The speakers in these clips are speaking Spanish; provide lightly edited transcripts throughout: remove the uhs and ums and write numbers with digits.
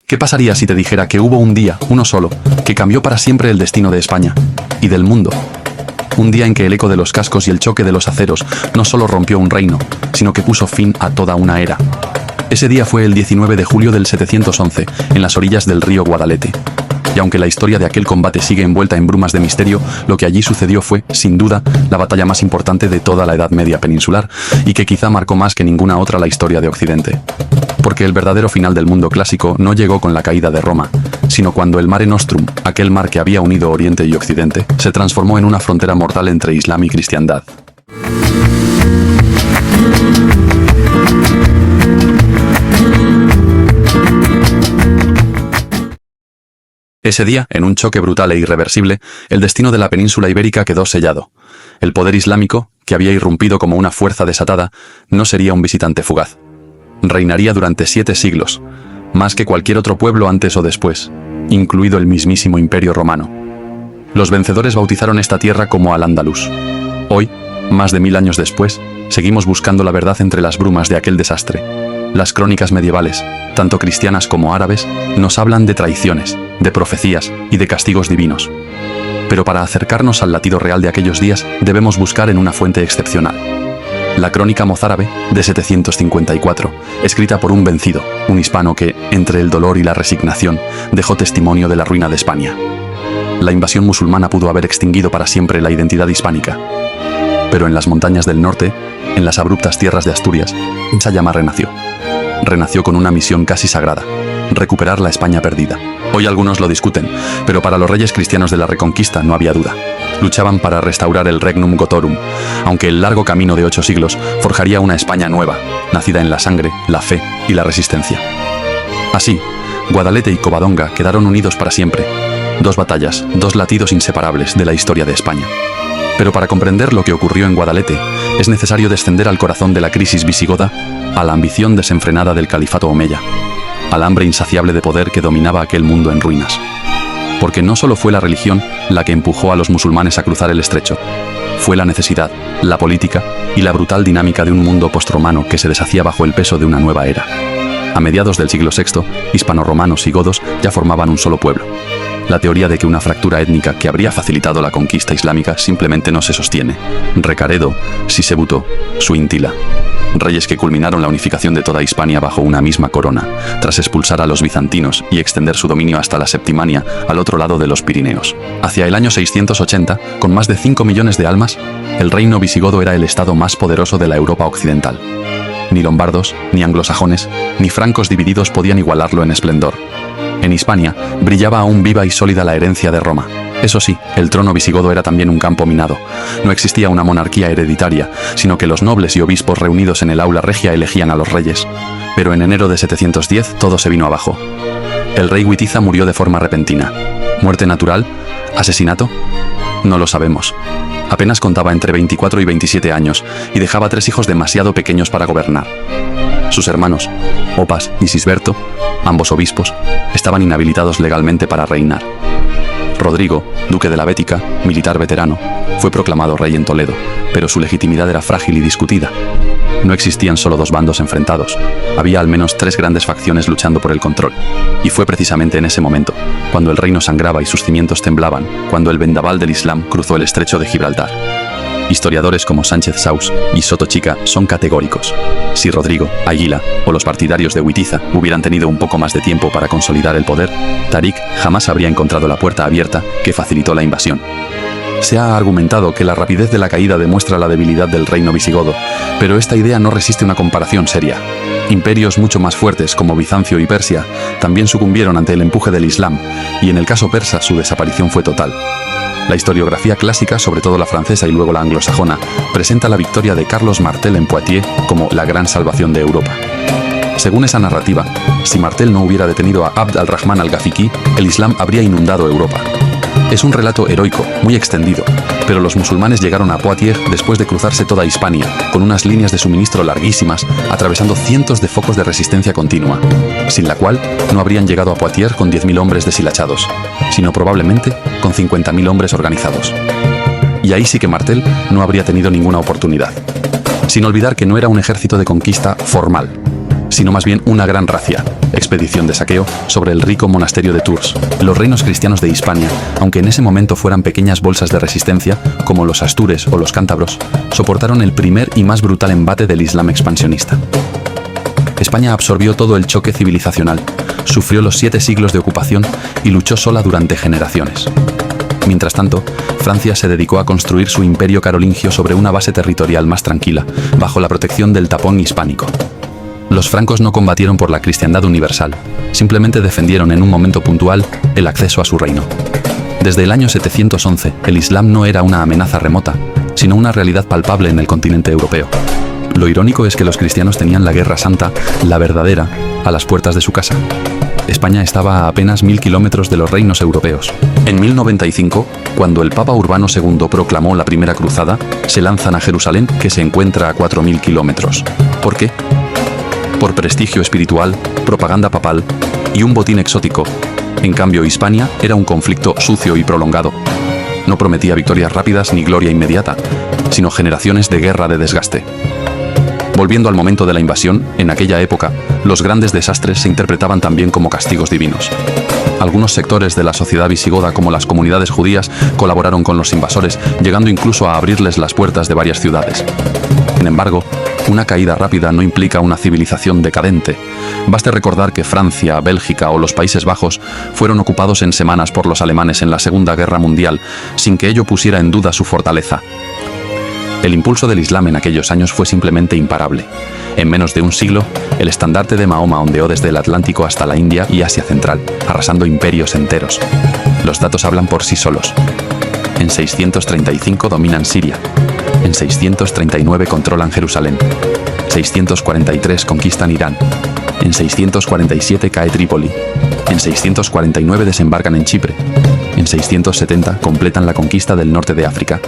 ¿Qué pasaría si te dijera que hubo un día, uno solo, que cambió para siempre el destino de España y del mundo? Un día en que el eco de los cascos y el choque de los aceros no solo rompió un reino, sino que puso fin a toda una era. Ese día fue el 19 de julio del 711, en las orillas del río Guadalete. Y aunque la historia de aquel combate sigue envuelta en brumas de misterio, lo que allí sucedió fue, sin duda, la batalla más importante de toda la Edad Media peninsular, y que quizá marcó más que ninguna otra la historia de Occidente. Porque el verdadero final del mundo clásico no llegó con la caída de Roma, sino cuando el Mare Nostrum, aquel mar que había unido Oriente y Occidente, se transformó en una frontera mortal entre Islam y cristiandad. Ese día, en un choque brutal e irreversible, el destino de la península ibérica quedó sellado. El poder islámico, que había irrumpido como una fuerza desatada, no sería un visitante fugaz. Reinaría durante 7 siglos, más que cualquier otro pueblo antes o después, incluido el mismísimo Imperio Romano. Los vencedores bautizaron esta tierra como Al-Ándalus. Hoy, más de 1000 años después, seguimos buscando la verdad entre las brumas de aquel desastre. Las crónicas medievales, tanto cristianas como árabes, nos hablan de traiciones, de profecías y de castigos divinos. Pero para acercarnos al latido real de aquellos días, debemos buscar en una fuente excepcional. La crónica mozárabe de 754, escrita por un vencido, un hispano que, entre el dolor y la resignación, dejó testimonio de la ruina de España. La invasión musulmana pudo haber extinguido para siempre la identidad hispánica. Pero en las montañas del norte, en las abruptas tierras de Asturias, esa llama renació. Renació con una misión casi sagrada: recuperar la España perdida. Hoy algunos lo discuten, pero para los reyes cristianos de la Reconquista no había duda. Luchaban para restaurar el Regnum Gotorum, aunque el largo camino de 8 siglos forjaría una España nueva, nacida en la sangre, la fe y la resistencia. Así, Guadalete y Covadonga quedaron unidos para siempre. 2 batallas, 2 latidos inseparables de la historia de España. Pero para comprender lo que ocurrió en Guadalete, es necesario descender al corazón de la crisis visigoda, a la ambición desenfrenada del califato omeya, al hambre insaciable de poder que dominaba aquel mundo en ruinas. Porque no solo fue la religión la que empujó a los musulmanes a cruzar el estrecho, fue la necesidad, la política y la brutal dinámica de un mundo postromano que se deshacía bajo el peso de una nueva era. A mediados del siglo VI, hispanoromanos y godos ya formaban un solo pueblo. La teoría de que una fractura étnica que habría facilitado la conquista islámica simplemente no se sostiene. Recaredo, Sisebuto, Suintila. Reyes que culminaron la unificación de toda Hispania bajo una misma corona, tras expulsar a los bizantinos y extender su dominio hasta la Septimania, al otro lado de los Pirineos. Hacia el año 680, con más de 5 millones de almas, el reino visigodo era el estado más poderoso de la Europa occidental. Ni lombardos, ni anglosajones, ni francos divididos podían igualarlo en esplendor. En Hispania brillaba aún viva y sólida la herencia de Roma. Eso sí, el trono visigodo era también un campo minado. No existía una monarquía hereditaria, sino que los nobles y obispos reunidos en el aula regia elegían a los reyes. Pero en enero de 710 todo se vino abajo. El rey Witiza murió de forma repentina. ¿Muerte natural? ¿Asesinato? No lo sabemos. Apenas contaba entre 24 y 27 años y dejaba 3 hijos demasiado pequeños para gobernar. Sus hermanos, Opas y Sisberto, ambos obispos, estaban inhabilitados legalmente para reinar. Rodrigo, duque de la Bética, militar veterano, fue proclamado rey en Toledo, pero su legitimidad era frágil y discutida. No existían solo 2 bandos enfrentados, había al menos 3 grandes facciones luchando por el control. Y fue precisamente en ese momento, cuando el reino sangraba y sus cimientos temblaban, cuando el vendaval del Islam cruzó el estrecho de Gibraltar. Historiadores como Sánchez Saus y Soto Chica son categóricos. Si Rodrigo, Águila o los partidarios de Witiza hubieran tenido un poco más de tiempo para consolidar el poder, Tarik jamás habría encontrado la puerta abierta que facilitó la invasión. Se ha argumentado que la rapidez de la caída demuestra la debilidad del reino visigodo, pero esta idea no resiste una comparación seria. Imperios mucho más fuertes como Bizancio y Persia también sucumbieron ante el empuje del Islam, y en el caso persa su desaparición fue total. La historiografía clásica, sobre todo la francesa y luego la anglosajona, presenta la victoria de Carlos Martel en Poitiers como la gran salvación de Europa. Según esa narrativa, si Martel no hubiera detenido a Abd al-Rahman al-Ghafiqi, el Islam habría inundado Europa. Es un relato heroico, muy extendido, pero los musulmanes llegaron a Poitiers después de cruzarse toda Hispania, con unas líneas de suministro larguísimas, atravesando cientos de focos de resistencia continua, sin la cual no habrían llegado a Poitiers con 10.000 hombres deshilachados, sino probablemente con 50.000 hombres organizados. Y ahí sí que Martel no habría tenido ninguna oportunidad. Sin olvidar que no era un ejército de conquista formal. sino más bien una gran racia, expedición de saqueo sobre el rico monasterio de Tours. Los reinos cristianos de Hispania, aunque en ese momento fueran pequeñas bolsas de resistencia, como los astures o los cántabros, soportaron el primer y más brutal embate del Islam expansionista. España absorbió todo el choque civilizacional, sufrió los 7 siglos de ocupación y luchó sola durante generaciones. Mientras tanto, Francia se dedicó a construir su imperio carolingio sobre una base territorial más tranquila, bajo la protección del tapón hispánico. Los francos no combatieron por la cristiandad universal, simplemente defendieron en un momento puntual el acceso a su reino. Desde el año 711, el Islam no era una amenaza remota, sino una realidad palpable en el continente europeo. Lo irónico es que los cristianos tenían la Guerra Santa, la verdadera, a las puertas de su casa. España estaba a apenas 1000 kilómetros de los reinos europeos. En 1095, cuando el Papa Urbano II proclamó la Primera Cruzada, se lanzan a Jerusalén, que se encuentra a 4000 kilómetros. ¿Por qué? Por prestigio espiritual, propaganda papal y un botín exótico. En cambio, Hispania era un conflicto sucio y prolongado. No prometía victorias rápidas ni gloria inmediata, sino generaciones de guerra de desgaste. Volviendo al momento de la invasión, en aquella época, los grandes desastres se interpretaban también como castigos divinos. Algunos sectores de la sociedad visigoda, como las comunidades judías, colaboraron con los invasores, llegando incluso a abrirles las puertas de varias ciudades. Sin embargo, una caída rápida no implica una civilización decadente. Baste recordar que Francia, Bélgica o los Países Bajos fueron ocupados en semanas por los alemanes en la Segunda Guerra Mundial, sin que ello pusiera en duda su fortaleza. El impulso del Islam en aquellos años fue simplemente imparable. En menos de un siglo, el estandarte de Mahoma ondeó desde el Atlántico hasta la India y Asia Central, arrasando imperios enteros. Los datos hablan por sí solos. En 635 dominan Siria. En 639 controlan Jerusalén. 643 conquistan Irán. En 647 cae Trípoli. En 649 desembarcan en Chipre. En 670 completan la conquista del norte de África.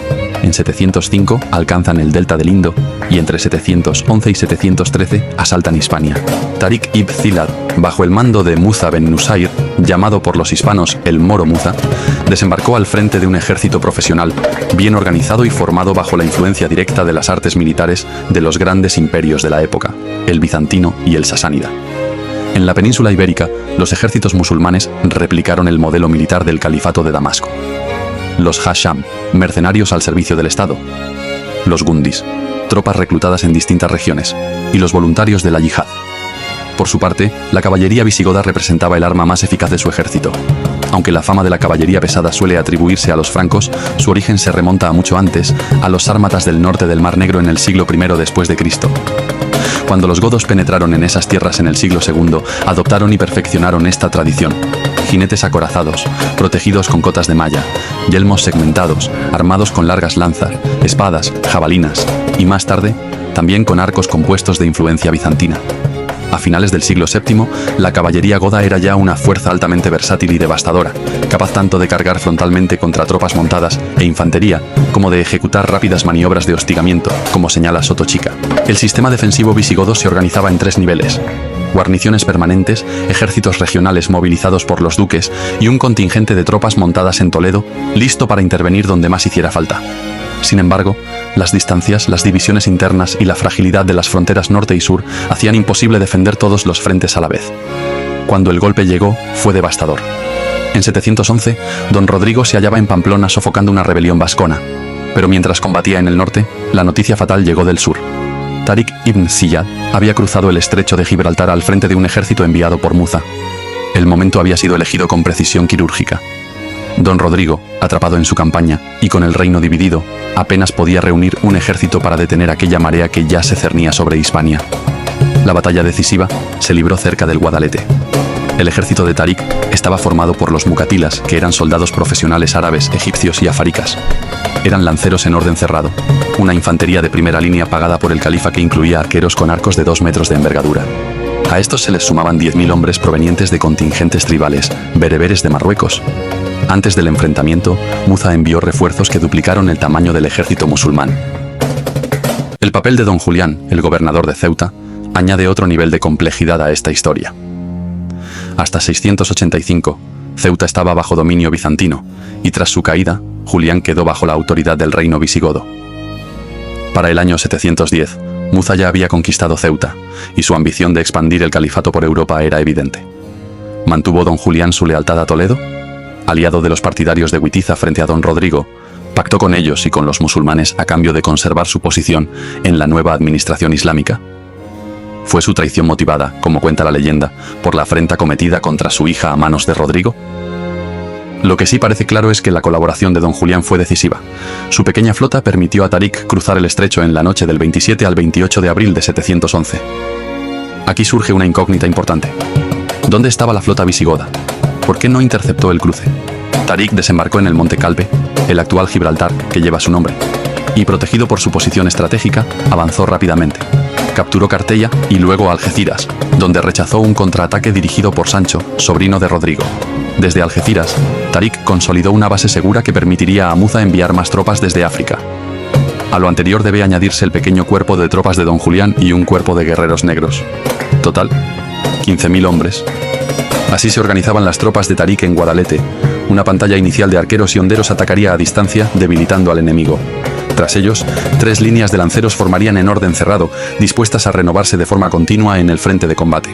En 705 alcanzan el delta del Indo y entre 711 y 713 asaltan Hispania. Tariq ibn Ziyad, bajo el mando de Muza ben Nusayr, llamado por los hispanos el Moro Muza, desembarcó al frente de un ejército profesional, bien organizado y formado bajo la influencia directa de las artes militares de los grandes imperios de la época, el bizantino y el sasánida. En la península ibérica, los ejércitos musulmanes replicaron el modelo militar del califato de Damasco. Los Hasham, mercenarios al servicio del Estado. Los Gundis, tropas reclutadas en distintas regiones. Y los voluntarios de la yihad. Por su parte, la caballería visigoda representaba el arma más eficaz de su ejército. Aunque la fama de la caballería pesada suele atribuirse a los francos, su origen se remonta a mucho antes, a los sármatas del norte del Mar Negro en el siglo I después de Cristo. Cuando los godos penetraron en esas tierras en el siglo II, adoptaron y perfeccionaron esta tradición. Jinetes acorazados, protegidos con cotas de malla, yelmos segmentados, armados con largas lanzas, espadas, jabalinas, y más tarde, también con arcos compuestos de influencia bizantina. A finales del siglo VII, la caballería goda era ya una fuerza altamente versátil y devastadora, capaz tanto de cargar frontalmente contra tropas montadas e infantería, como de ejecutar rápidas maniobras de hostigamiento, como señala Sotochica. El sistema defensivo visigodo se organizaba en 3 niveles: guarniciones permanentes, ejércitos regionales movilizados por los duques y un contingente de tropas montadas en Toledo, listo para intervenir donde más hiciera falta. Sin embargo, las distancias, las divisiones internas y la fragilidad de las fronteras norte y sur hacían imposible defender todos los frentes a la vez. Cuando el golpe llegó, fue devastador. En 711, don Rodrigo se hallaba en Pamplona sofocando una rebelión vascona, pero mientras combatía en el norte, la noticia fatal llegó del sur. Tariq ibn Ziyad había cruzado el estrecho de Gibraltar al frente de un ejército enviado por Muza. El momento había sido elegido con precisión quirúrgica. Don Rodrigo, atrapado en su campaña y con el reino dividido, apenas podía reunir un ejército para detener aquella marea que ya se cernía sobre Hispania. La batalla decisiva se libró cerca del Guadalete. El ejército de Tariq estaba formado por los mucatilas, que eran soldados profesionales árabes, egipcios y afaricas. Eran lanceros en orden cerrado, una infantería de primera línea pagada por el califa que incluía arqueros con arcos de 2 metros de envergadura. A estos se les sumaban 10.000 hombres provenientes de contingentes tribales, bereberes de Marruecos. Antes del enfrentamiento, Muza envió refuerzos que duplicaron el tamaño del ejército musulmán. El papel de don Julián, el gobernador de Ceuta, añade otro nivel de complejidad a esta historia. Hasta 685, Ceuta estaba bajo dominio bizantino, y tras su caída, Julián quedó bajo la autoridad del reino visigodo. Para el año 710, Muza ya había conquistado Ceuta, y su ambición de expandir el califato por Europa era evidente. ¿Mantuvo don Julián su lealtad a Toledo? Aliado de los partidarios de Witiza frente a don Rodrigo, pactó con ellos y con los musulmanes a cambio de conservar su posición en la nueva administración islámica. ¿Fue su traición motivada, como cuenta la leyenda, por la afrenta cometida contra su hija a manos de Rodrigo? Lo que sí parece claro es que la colaboración de don Julián fue decisiva. Su pequeña flota permitió a Tarik cruzar el estrecho en la noche del 27 al 28 de abril de 711. Aquí surge una incógnita importante. ¿Dónde estaba la flota visigoda? ¿Por qué no interceptó el cruce? Tarik desembarcó en el Monte Calpe, el actual Gibraltar, que lleva su nombre, y protegido por su posición estratégica, avanzó rápidamente. Capturó Cartella y luego Algeciras, donde rechazó un contraataque dirigido por Sancho, sobrino de Rodrigo. Desde Algeciras, Tarik consolidó una base segura que permitiría a Muza enviar más tropas desde África. A lo anterior debe añadirse el pequeño cuerpo de tropas de don Julián y un cuerpo de guerreros negros. Total, 15.000 hombres. Así se organizaban las tropas de Tarik en Guadalete. Una pantalla inicial de arqueros y honderos atacaría a distancia, debilitando al enemigo. Tras ellos, 3 líneas de lanceros formarían en orden cerrado, dispuestas a renovarse de forma continua en el frente de combate.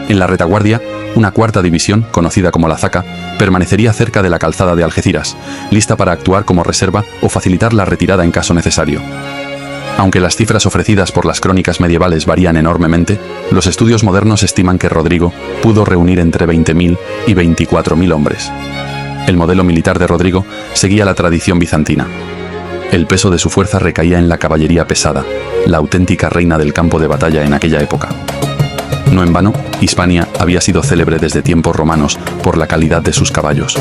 En la retaguardia, una cuarta división, conocida como la Zaca, permanecería cerca de la calzada de Algeciras, lista para actuar como reserva o facilitar la retirada en caso necesario. Aunque las cifras ofrecidas por las crónicas medievales varían enormemente, los estudios modernos estiman que Rodrigo pudo reunir entre 20.000 y 24.000 hombres. El modelo militar de Rodrigo seguía la tradición bizantina. El peso de su fuerza recaía en la caballería pesada, la auténtica reina del campo de batalla en aquella época. No en vano, Hispania había sido célebre desde tiempos romanos por la calidad de sus caballos.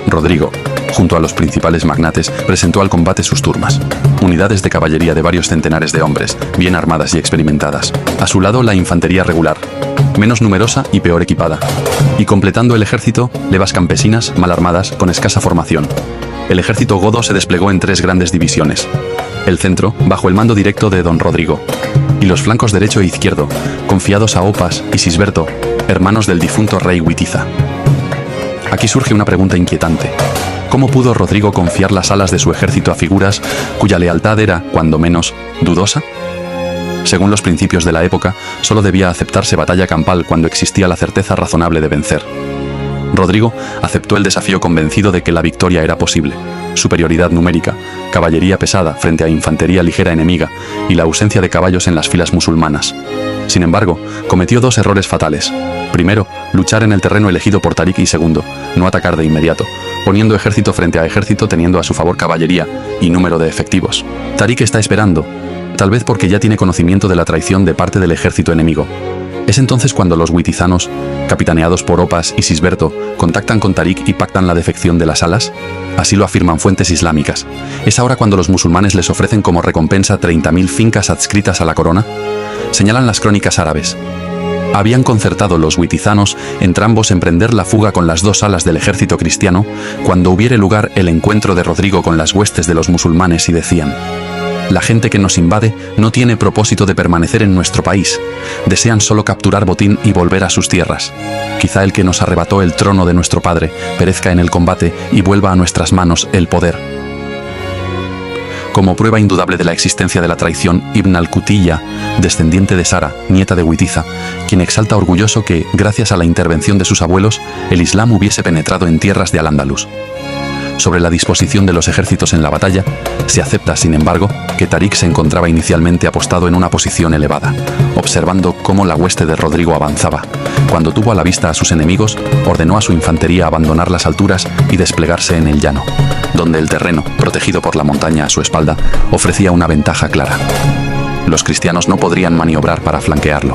Rodrigo, junto a los principales magnates, presentó al combate sus turmas. Unidades de caballería de varios centenares de hombres, bien armadas y experimentadas. A su lado la infantería regular, menos numerosa y peor equipada. Y completando el ejército, levas campesinas, mal armadas, con escasa formación. El ejército godo se desplegó en 3 grandes divisiones. El centro, bajo el mando directo de don Rodrigo, y los flancos derecho e izquierdo, confiados a Opas y Sisberto, hermanos del difunto rey Witiza. Aquí surge una pregunta inquietante. ¿Cómo pudo Rodrigo confiar las alas de su ejército a figuras cuya lealtad era, cuando menos, dudosa? Según los principios de la época, solo debía aceptarse batalla campal cuando existía la certeza razonable de vencer. Rodrigo aceptó el desafío convencido de que la victoria era posible. Superioridad numérica, caballería pesada frente a infantería ligera enemiga y la ausencia de caballos en las filas musulmanas. Sin embargo, cometió 2 errores fatales. Primero, luchar en el terreno elegido por Tarik y segundo, no atacar de inmediato, poniendo ejército frente a ejército teniendo a su favor caballería y número de efectivos. Tarik está esperando, tal vez porque ya tiene conocimiento de la traición de parte del ejército enemigo. Es entonces cuando los witizanos, capitaneados por Opas y Sisberto, contactan con Tarik y pactan la defección de las alas. Así lo afirman fuentes islámicas. ¿Es ahora cuando los musulmanes les ofrecen como recompensa 30.000 fincas adscritas a la corona? Señalan las crónicas árabes. Habían concertado los witizanos entrambos emprender la fuga con las 2 alas del ejército cristiano cuando hubiere lugar el encuentro de Rodrigo con las huestes de los musulmanes y decían: la gente que nos invade no tiene propósito de permanecer en nuestro país. Desean solo capturar botín y volver a sus tierras. Quizá el que nos arrebató el trono de nuestro padre perezca en el combate y vuelva a nuestras manos el poder. Como prueba indudable de la existencia de la traición, Ibn al-Qutiyya, descendiente de Sara, nieta de Witiza, quien exalta orgulloso que, gracias a la intervención de sus abuelos, el Islam hubiese penetrado en tierras de Al-Ándalus. Sobre la disposición de los ejércitos en la batalla, se acepta, sin embargo, que Tarik se encontraba inicialmente apostado en una posición elevada, observando cómo la hueste de Rodrigo avanzaba. Cuando tuvo a la vista a sus enemigos, ordenó a su infantería abandonar las alturas y desplegarse en el llano, donde el terreno, protegido por la montaña a su espalda, ofrecía una ventaja clara. Los cristianos no podrían maniobrar para flanquearlo.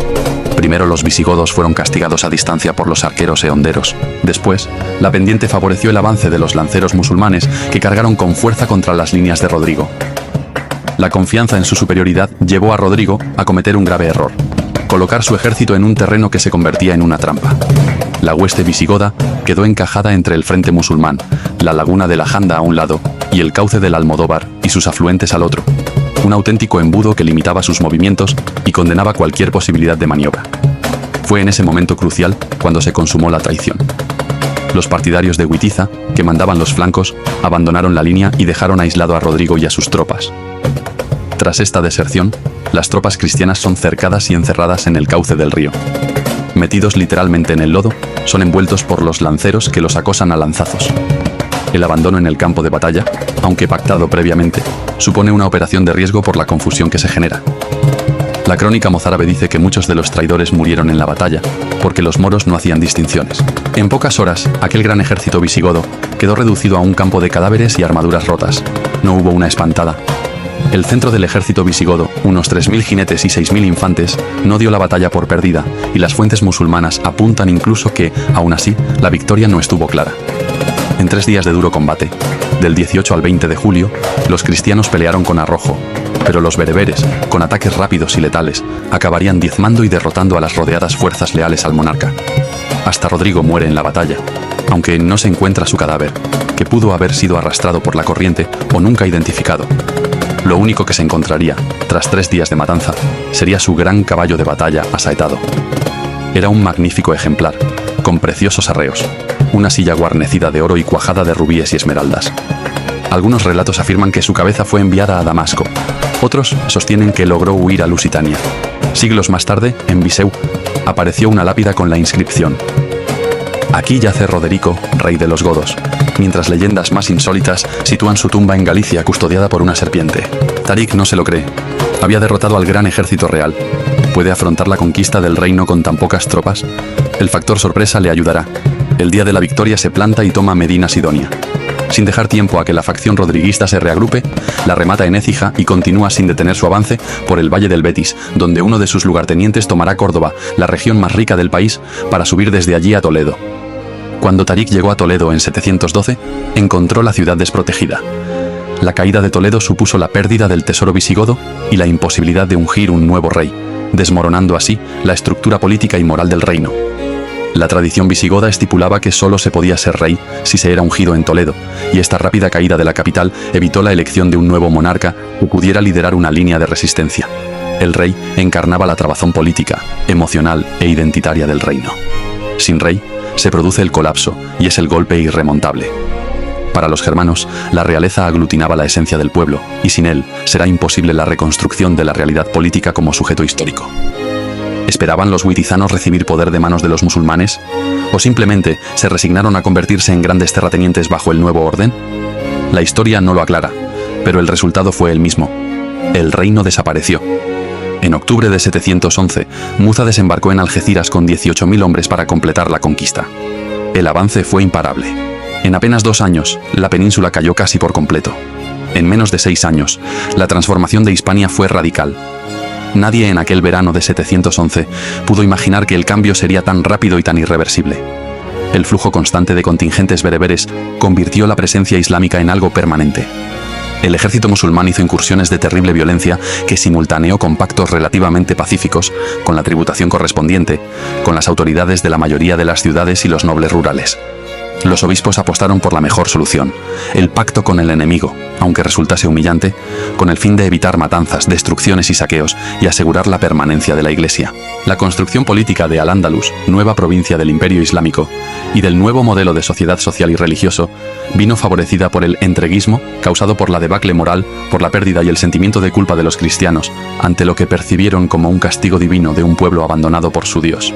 Primero los visigodos fueron castigados a distancia por los arqueros e honderos. Después, la pendiente favoreció el avance de los lanceros musulmanes que cargaron con fuerza contra las líneas de Rodrigo. La confianza en su superioridad llevó a Rodrigo a cometer un grave error: colocar su ejército en un terreno que se convertía en una trampa. La hueste visigoda quedó encajada entre el frente musulmán, la laguna de la Janda a un lado y el cauce del Almodóvar y sus afluentes al otro. Un auténtico embudo que limitaba sus movimientos y condenaba cualquier posibilidad de maniobra. Fue en ese momento crucial cuando se consumó la traición. Los partidarios de Witiza, que mandaban los flancos, abandonaron la línea y dejaron aislado a Rodrigo y a sus tropas. Tras esta deserción, las tropas cristianas son cercadas y encerradas en el cauce del río. Metidos literalmente en el lodo, son envueltos por los lanceros que los acosan a lanzazos. El abandono en el campo de batalla, aunque pactado previamente, supone una operación de riesgo por la confusión que se genera. La crónica mozárabe dice que muchos de los traidores murieron en la batalla, porque los moros no hacían distinciones. En pocas horas, aquel gran ejército visigodo quedó reducido a un campo de cadáveres y armaduras rotas. No hubo una espantada. El centro del ejército visigodo, unos 3.000 jinetes y 6.000 infantes, no dio la batalla por perdida, y las fuentes musulmanas apuntan incluso que, aún así, la victoria no estuvo clara. En 3 días de duro combate, del 18 al 20 de julio, los cristianos pelearon con arrojo, pero los bereberes, con ataques rápidos y letales, acabarían diezmando y derrotando a las rodeadas fuerzas leales al monarca. Hasta Rodrigo muere en la batalla, aunque no se encuentra su cadáver, que pudo haber sido arrastrado por la corriente o nunca identificado. Lo único que se encontraría, tras 3 días de matanza, sería su gran caballo de batalla asaetado. Era un magnífico ejemplar, con preciosos arreos, una silla guarnecida de oro y cuajada de rubíes y esmeraldas. Algunos relatos afirman que su cabeza fue enviada a Damasco, otros sostienen que logró huir a Lusitania. Siglos más tarde, en Viseu, apareció una lápida con la inscripción: aquí yace Roderico, rey de los godos, mientras leyendas más insólitas sitúan su tumba en Galicia custodiada por una serpiente. Tarik no se lo cree. Había derrotado al gran ejército real. ¿Puede afrontar la conquista del reino con tan pocas tropas? El factor sorpresa le ayudará. El día de la victoria se planta y toma Medina Sidonia. Sin dejar tiempo a que la facción rodriguista se reagrupe, la remata en Écija y continúa sin detener su avance por el Valle del Betis, donde uno de sus lugartenientes tomará Córdoba, la región más rica del país, para subir desde allí a Toledo. Cuando Tarik llegó a Toledo en 712, encontró la ciudad desprotegida. La caída de Toledo supuso la pérdida del tesoro visigodo y la imposibilidad de ungir un nuevo rey, desmoronando así la estructura política y moral del reino. La tradición visigoda estipulaba que solo se podía ser rey si se era ungido en Toledo, y esta rápida caída de la capital evitó la elección de un nuevo monarca que pudiera liderar una línea de resistencia. El rey encarnaba la trabazón política, emocional e identitaria del reino. Sin rey, se produce el colapso y es el golpe irremontable. Para los germanos, la realeza aglutinaba la esencia del pueblo, y sin él será imposible la reconstrucción de la realidad política como sujeto histórico. ¿Esperaban los huitizanos recibir poder de manos de los musulmanes? ¿O simplemente se resignaron a convertirse en grandes terratenientes bajo el nuevo orden? La historia no lo aclara, pero el resultado fue el mismo. El reino desapareció. En octubre de 711, Muza desembarcó en Algeciras con 18.000 hombres para completar la conquista. El avance fue imparable. En apenas 2 años, la península cayó casi por completo. En menos de 6 años, la transformación de Hispania fue radical. Nadie en aquel verano de 711 pudo imaginar que el cambio sería tan rápido y tan irreversible. El flujo constante de contingentes bereberes convirtió la presencia islámica en algo permanente. El ejército musulmán hizo incursiones de terrible violencia que simultaneó con pactos relativamente pacíficos, con la tributación correspondiente, con las autoridades de la mayoría de las ciudades y los nobles rurales. Los obispos apostaron por la mejor solución, el pacto con el enemigo, aunque resultase humillante, con el fin de evitar matanzas, destrucciones y saqueos y asegurar la permanencia de la Iglesia. La construcción política de Al-Ándalus, nueva provincia del Imperio Islámico, y del nuevo modelo de sociedad social y religioso, vino favorecida por el entreguismo causado por la debacle moral, por la pérdida y el sentimiento de culpa de los cristianos, ante lo que percibieron como un castigo divino de un pueblo abandonado por su Dios.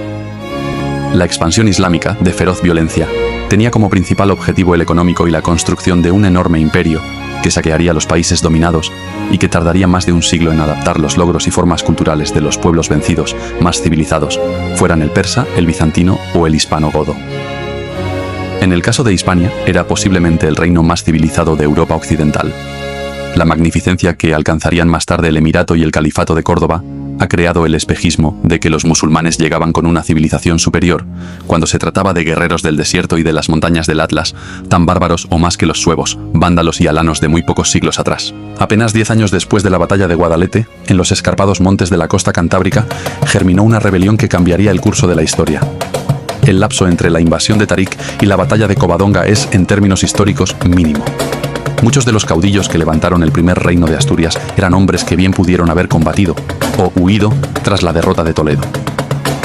La expansión islámica, de feroz violencia, tenía como principal objetivo el económico y la construcción de un enorme imperio que saquearía los países dominados y que tardaría más de un siglo en adaptar los logros y formas culturales de los pueblos vencidos, más civilizados, fueran el persa, el bizantino o el hispano-godo. En el caso de Hispania, era posiblemente el reino más civilizado de Europa occidental. La magnificencia que alcanzarían más tarde el Emirato y el Califato de Córdoba ha creado el espejismo de que los musulmanes llegaban con una civilización superior, cuando se trataba de guerreros del desierto y de las montañas del Atlas, tan bárbaros o más que los suevos, vándalos y alanos de muy pocos siglos atrás. Apenas 10 años después de la batalla de Guadalete, en los escarpados montes de la costa cantábrica, germinó una rebelión que cambiaría el curso de la historia. El lapso entre la invasión de Tarik y la batalla de Covadonga es, en términos históricos, mínimo. Muchos de los caudillos que levantaron el primer reino de Asturias eran hombres que bien pudieron haber combatido o huido tras la derrota de Toledo.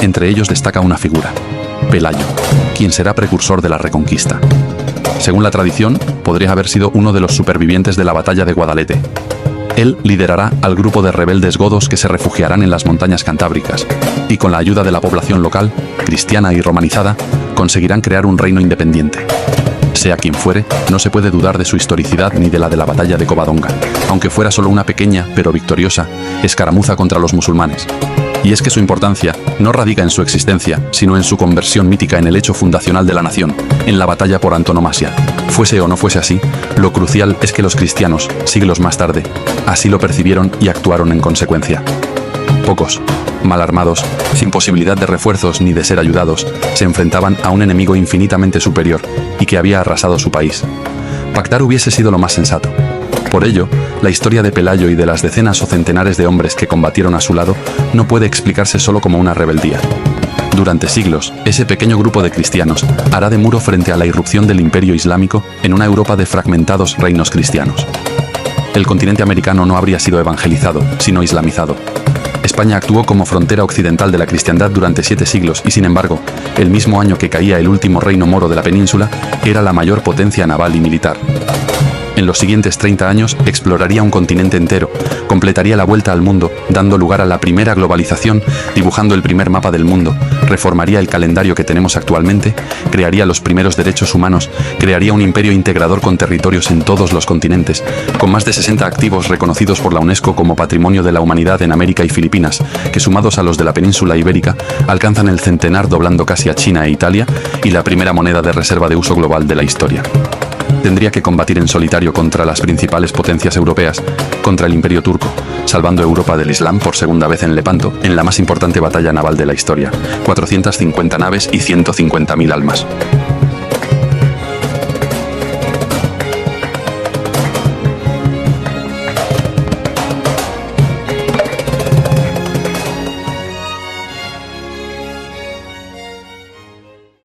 Entre ellos destaca una figura, Pelayo, quien será precursor de la Reconquista. Según la tradición, podría haber sido uno de los supervivientes de la batalla de Guadalete. Él liderará al grupo de rebeldes godos que se refugiarán en las montañas cantábricas, y con la ayuda de la población local, cristiana y romanizada, conseguirán crear un reino independiente. Sea quien fuere, no se puede dudar de su historicidad ni de la batalla de Covadonga, aunque fuera solo una pequeña, pero victoriosa, escaramuza contra los musulmanes. Y es que su importancia no radica en su existencia, sino en su conversión mítica en el hecho fundacional de la nación, en la batalla por antonomasia. Fuese o no fuese así, lo crucial es que los cristianos, siglos más tarde, así lo percibieron y actuaron en consecuencia. Pocos, mal armados, sin posibilidad de refuerzos ni de ser ayudados, se enfrentaban a un enemigo infinitamente superior y que había arrasado su país. Pactar hubiese sido lo más sensato. Por ello, la historia de Pelayo y de las decenas o centenares de hombres que combatieron a su lado no puede explicarse solo como una rebeldía. Durante siglos, ese pequeño grupo de cristianos hará de muro frente a la irrupción del Imperio Islámico en una Europa de fragmentados reinos cristianos. El continente americano no habría sido evangelizado, sino islamizado. España actuó como frontera occidental de la cristiandad durante 7 siglos y, sin embargo, el mismo año que caía el último reino moro de la península, era la mayor potencia naval y militar. En los siguientes 30 años exploraría un continente entero, completaría la vuelta al mundo, dando lugar a la primera globalización, dibujando el primer mapa del mundo, reformaría el calendario que tenemos actualmente, crearía los primeros derechos humanos, crearía un imperio integrador con territorios en todos los continentes, con más de 60 activos reconocidos por la UNESCO como Patrimonio de la Humanidad en América y Filipinas, que sumados a los de la península ibérica, alcanzan el centenar doblando casi a China e Italia, y la primera moneda de reserva de uso global de la historia. Tendría que combatir en solitario contra las principales potencias europeas, contra el Imperio turco, salvando Europa del Islam por segunda vez en Lepanto, en la más importante batalla naval de la historia, 450 naves y 150.000 almas.